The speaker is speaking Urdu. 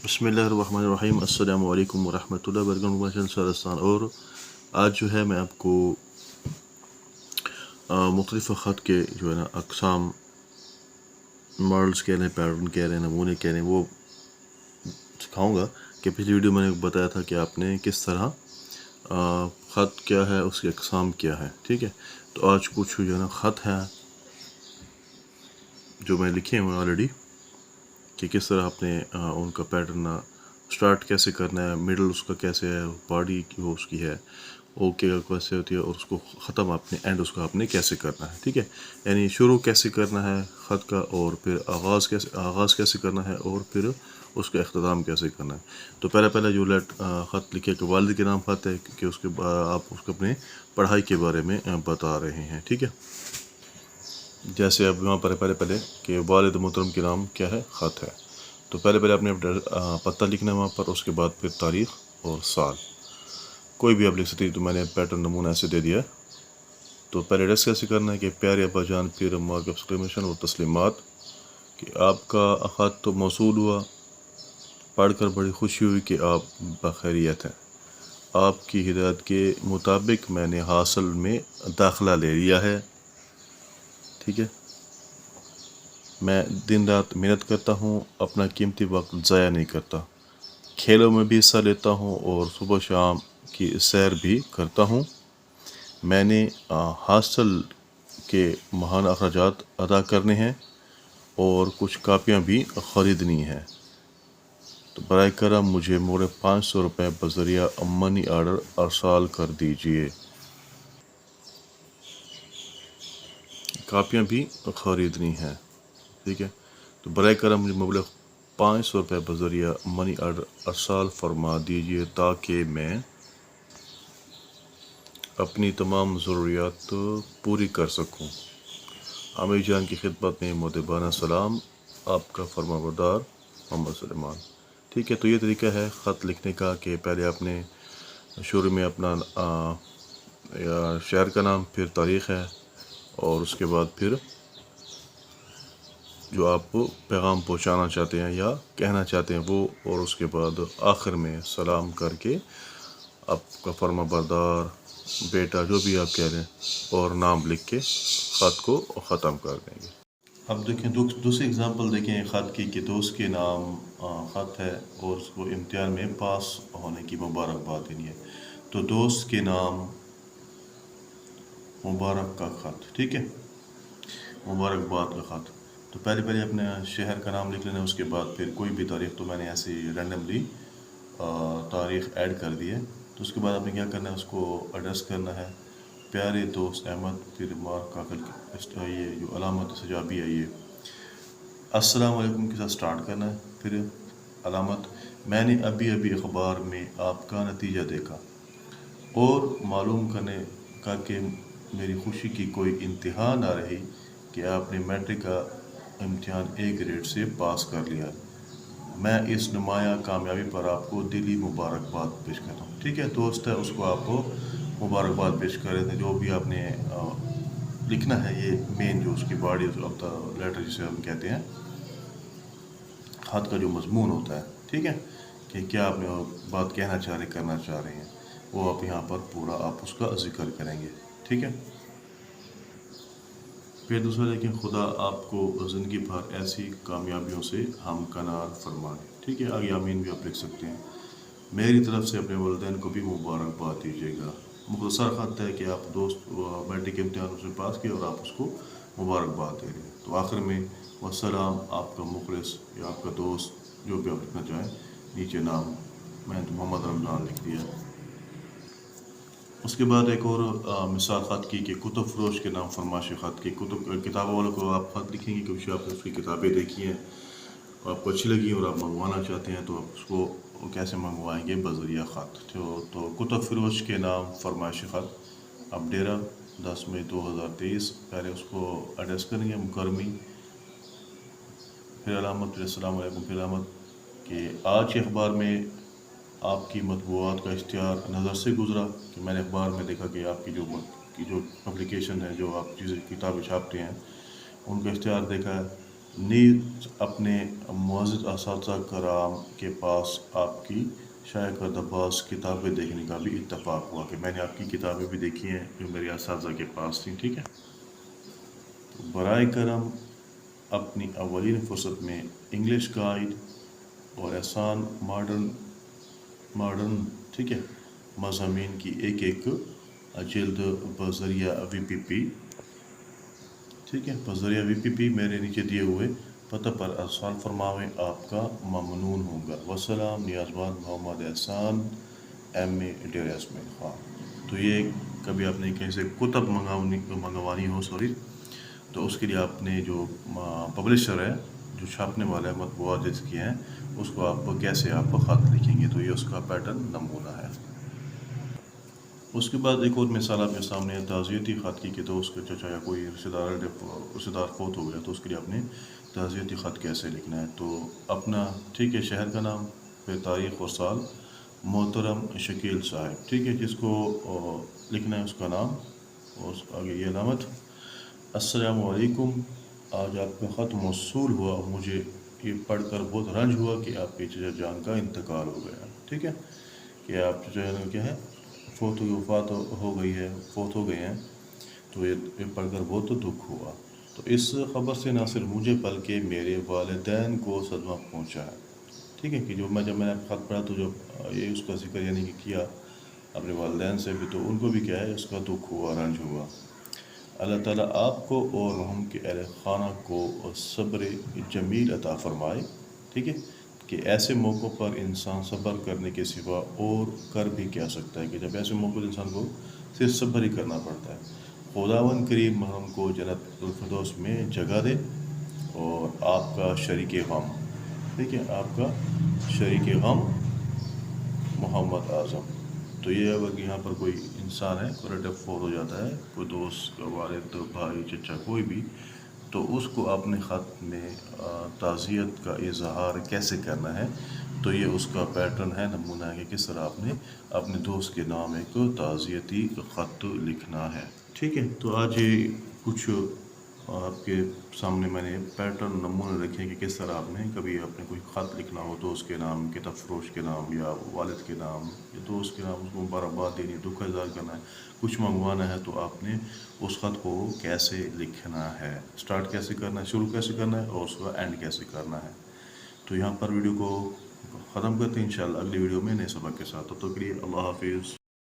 بسم اللہ الرحمن الرحیم السلام علیکم ورحمۃ اللہ وبرکاتہ اور آج جو ہے میں آپ کو مختلف خط کے جو ہے نا اقسام، ماڈلس کہہ رہے ہیں، پیٹرن کہہ رہے ہیں، نمونے کہہ رہے ہیں، وہ سکھاؤں گا کہ پچھلی ویڈیو میں نے بتایا تھا کہ آپ نے کس طرح خط کیا ہے، اس کے اقسام کیا ہے. ٹھیک ہے، تو آج کچھ جو ہے نا خط ہیں جو میں لکھے ہیں آلریڈی، کہ کس طرح آپ نے ان کا پیٹرن سٹارٹ کیسے کرنا ہے، مڈل اس کا کیسے ہے، باڈی جو اس کی ہے اوکے کیسے ہوتی ہے، اور اس کو ختم اپنے اینڈ اس کا آپ نے کیسے کرنا ہے. ٹھیک ہے، یعنی شروع کیسے کرنا ہے خط کا، اور پھر آغاز کیسے کرنا ہے، اور پھر اس کا اختتام کیسے کرنا ہے. تو پہلے جو خط لکھے کہ والد کے نام خط ہے، کہ اس کے آپ اس کو اپنے پڑھائی کے بارے میں بتا رہے ہیں. ٹھیک ہے، جیسے اب وہاں پر پہلے کہ والد محترم کے نام کیا ہے، خط ہے. تو پہلے آپ نے پتہ لکھنا ہے وہاں پر، اس کے بعد پھر تاریخ اور سال، کوئی بھی آپ لکھ سکتے ہیں. تو میں نے پیٹرن نمونہ ایسے دے دیا. تو پہلے ایڈریس کیسے کرنا ہے کہ پیارے ابا جان، پھر مارک ایکسکلیمیشن اور تسلیمات، کہ آپ کا خط تو موصول ہوا، پڑھ کر بڑی خوشی ہوئی کہ آپ بخیریت ہیں. آپ کی ہدایت کے مطابق میں نے حاصل میں داخلہ لے لیا ہے. ٹھیک ہے، میں دن رات محنت کرتا ہوں، اپنا قیمتی وقت ضائع نہیں کرتا، کھیلوں میں بھی حصہ لیتا ہوں اور صبح شام کی سیر بھی کرتا ہوں. میں نے ہاسٹل کے ماہانہ اخراجات ادا کرنے ہیں اور کچھ کاپیاں بھی خریدنی ہیں. تو برائے کرم مجھے موڑے 500 روپے بذریعہ منی آرڈر ارسال کر دیجئے. کاپیاں بھی خریدنی ہیں. ٹھیک ہے، تو برائے کرم مجھے مبلغ 500 روپے بذریعہ منی آرڈر ارسال فرما دیجئے تاکہ میں اپنی تمام ضروریات پوری کر سکوں. عامر جان کی خدمت میں مؤدبانہ سلام، آپ کا فرما بردار محمد سلیمان. ٹھیک ہے، تو یہ طریقہ ہے خط لکھنے کا کہ پہلے آپ نے شروع میں اپنا شہر کا نام، پھر تاریخ ہے، اور اس کے بعد پھر جو آپ پیغام پہنچانا چاہتے ہیں یا کہنا چاہتے ہیں وہ، اور اس کے بعد آخر میں سلام کر کے آپ کا فرما بردار، بیٹا، جو بھی آپ کہہ رہے ہیں، اور نام لکھ کے خط کو ختم کر دیں گے. اب دیکھیں دوسری اگزامپل دیکھیں خط کی، کہ دوست کے نام خط ہے اور اس کو امتحان میں پاس ہونے کی مبارکباد دینی ہے. تو دوست کے نام مبارک کا خط. ٹھیک ہے، مبارکباد کا خط. تو پہلے اپنے شہر کا نام لکھ لینا، اس کے بعد پھر کوئی بھی تاریخ. تو میں نے ایسے رینڈملی تاریخ ایڈ کر دی ہے. تو اس کے بعد آپ نے کیا کرنا ہے، اس کو ایڈریس کرنا ہے پیارے دوست احمد، پھر مارک کاکل، یہ جو علامت سجابی ہے، یہ السلام علیکم کے ساتھ سٹارٹ کرنا ہے. پھر علامت، میں نے ابھی اخبار میں آپ کا نتیجہ دیکھا اور معلوم کر کے میری خوشی کی کوئی انتہا نہ رہی کہ آپ نے میٹرک کا امتحان A گریڈ سے پاس کر لیا. میں اس نمایاں کامیابی پر آپ کو دلی مبارکباد پیش کرتا ہوں. ٹھیک ہے، دوست ہے، اس کو آپ مبارکباد پیش کر رہے تھے. جو بھی آپ نے لکھنا ہے، یہ مین جو اس کی باڈی آف دا لیٹر جسے ہم کہتے ہیں، خط کا جو مضمون ہوتا ہے. ٹھیک ہے، کہ کیا آپ نے بات کہنا چاہ رہے، کرنا چاہ رہے ہیں، وہ آپ یہاں پر پورا آپ اس کا ذکر کریں گے. ٹھیک ہے، پھر دوسرا لیکن خدا آپ کو زندگی بھر ایسی کامیابیوں سے ہمکنار فرمائے. ٹھیک ہے، آگے آمین بھی آپ لکھ سکتے ہیں. میری طرف سے اپنے والدین کو بھی مبارکباد دیجیے گا. مختصر خط ہے کہ آپ دوست میٹرک کے امتحان سے پاس کیے اور آپ اس کو مبارکباد دے رہے ہیں. تو آخر میں والسلام، آپ کا مخلص یا آپ کا دوست، جو بھی آپ لکھنا چاہیں. نیچے نام میں نے تو محمد رمضان لکھ دیا. اس کے بعد ایک اور مثال خط کی کہ کتب فروش کے نام فرمائش خط کی. کتابوں والوں کو آپ خط لکھیں گے کیونکہ آپ نے اس کی کتابیں دیکھی ہیں، آپ کو اچھی لگی اور آپ منگوانا چاہتے ہیں. تو آپ اس کو کیسے منگوائیں گے؟ بذریعہ خط. تو کتب فروش کے نام فرمائش خط، اب ڈیرہ 10 مئی 2023. پہلے اس کو ایڈریس کریں گے مکرمی، پھر علامت، پھر السلام علیکم، پھر علامت کہ آج کے اخبار میں آپ کی مطبوعات کا اشتہار نظر سے گزرا، کہ میں نے اخبار میں دیکھا کہ آپ کی جو پبلیکیشن ہے، جو آپ چیزیں کتابیں چھاپتے ہیں، ان کا اشتہار دیکھا ہے. نیز اپنے معزز اساتذہ کرام کے پاس آپ کی شائع کردہ بعض کتابیں دیکھنے کا بھی اتفاق ہوا کہ میں نے آپ کی کتابیں بھی دیکھی ہیں جو میرے اساتذہ کے پاس تھیں، ٹھیک ہے۔ برائے کرم اپنی اولین فرصت میں انگلش گائیڈ اور آسان ماڈرن ٹھیک ہے مضامین کی ایک جلد بذریعہ VPP ٹھیک ہے بذریعہ VPP میرے نیچے دیے ہوئے پتہ پر ارسال فرماویں، آپ کا ممنون ہوں گا۔ وسلام، نیازمند محمد احسان MA ڈیرہ اسماعیل خان۔ تو یہ کبھی آپ نے کہیں سے کتب منگوانی ہو تو اس کے لیے آپ نے جو پبلشر ہے، جو چھاپنے والا ہے، مطبوعات جس کی ہیں، اس کو آپ کیسے آپ خط لکھیں گے، تو یہ اس کا پیٹرن نمونہ ہے۔ اس کے بعد ایک اور مثال آپ کے سامنے ہے تعزیتی خط کی، کہ تو اس کے چچا یا کوئی رشتہ دار فوت ہو گیا تو اس کے لیے آپ نے تعزیتی خط کیسے لکھنا ہے۔ تو اپنا ٹھیک ہے شہر کا نام، پھر تاریخ اور سال، محترم شکیل صاحب، ٹھیک ہے جس کو لکھنا ہے اس کا نام، اور آگے یہ علامت۔ السلام علیکم، آج آپ کا خط موصول ہوا اور مجھے یہ پڑھ کر بہت رنج ہوا کہ آپ کے چچا جان کا انتقال ہو گیا، ٹھیک ہے کہ آپ چچا جان کیا ہے فوت ہو گئے ہیں، تو یہ پڑھ کر بہت دکھ ہوا۔ تو اس خبر سے نہ صرف مجھے بلکہ میرے والدین کو صدمہ پہنچا ہے، ٹھیک ہے کہ جب میں نے خط پڑھا تو جب یہ اس کا ذکر یعنی کہ کیا اپنے والدین سے بھی، تو ان کو بھی کیا ہے اس کا دکھ ہوا، رنج ہوا۔ اللہ تعالیٰ آپ کو اور ہم کے اہل خانہ کو صبر جمیل عطا فرمائے، ٹھیک ہے کہ ایسے موقعوں پر انسان صبر کرنے کے سوا اور کر بھی کیا سکتا ہے، کہ جب ایسے موقع انسان کو صرف صبر ہی کرنا پڑتا ہے۔ خداوند کریم ہم کو جنت الفردوس میں جگہ دے، اور آپ کا شریک غم، ٹھیک ہے آپ کا شریک غم محمد اعظم۔ تو یہ اگر یہاں پر کوئی انسان ہے ریلیٹو فوت ہو جاتا ہے، کوئی دوست، والد، بھائی، چچا، کوئی بھی، تو اس کو اپنے خط میں تعزیت کا اظہار کیسے کرنا ہے، تو یہ اس کا پیٹرن ہے، نمونہ ہے کہ کس طرح آپ نے اپنے دوست کے نام ایک تعزیتی خط لکھنا ہے، ٹھیک ہے۔ تو آج یہ کچھ آپ کے سامنے میں نے پیٹرن نمونے رکھے کہ کس طرح آپ نے کبھی اپنے کوئی خط لکھنا ہو دوست کے نام، کتاب فروش کے نام، یا والد کے نام، یا دوست کے نام، اس کو مبارکباد دینی، دکھ کا اظہار کرنا ہے، کچھ منگوانا ہے، تو آپ نے اس خط کو کیسے لکھنا ہے، سٹارٹ کیسے کرنا ہے، شروع کیسے کرنا ہے، اور اس کا اینڈ کیسے کرنا ہے۔ تو یہاں پر ویڈیو کو ختم کرتے ہیں، انشاءاللہ اگلی ویڈیو میں نئے سبق کے ساتھ، تب تک کے لیے اللہ حافظ۔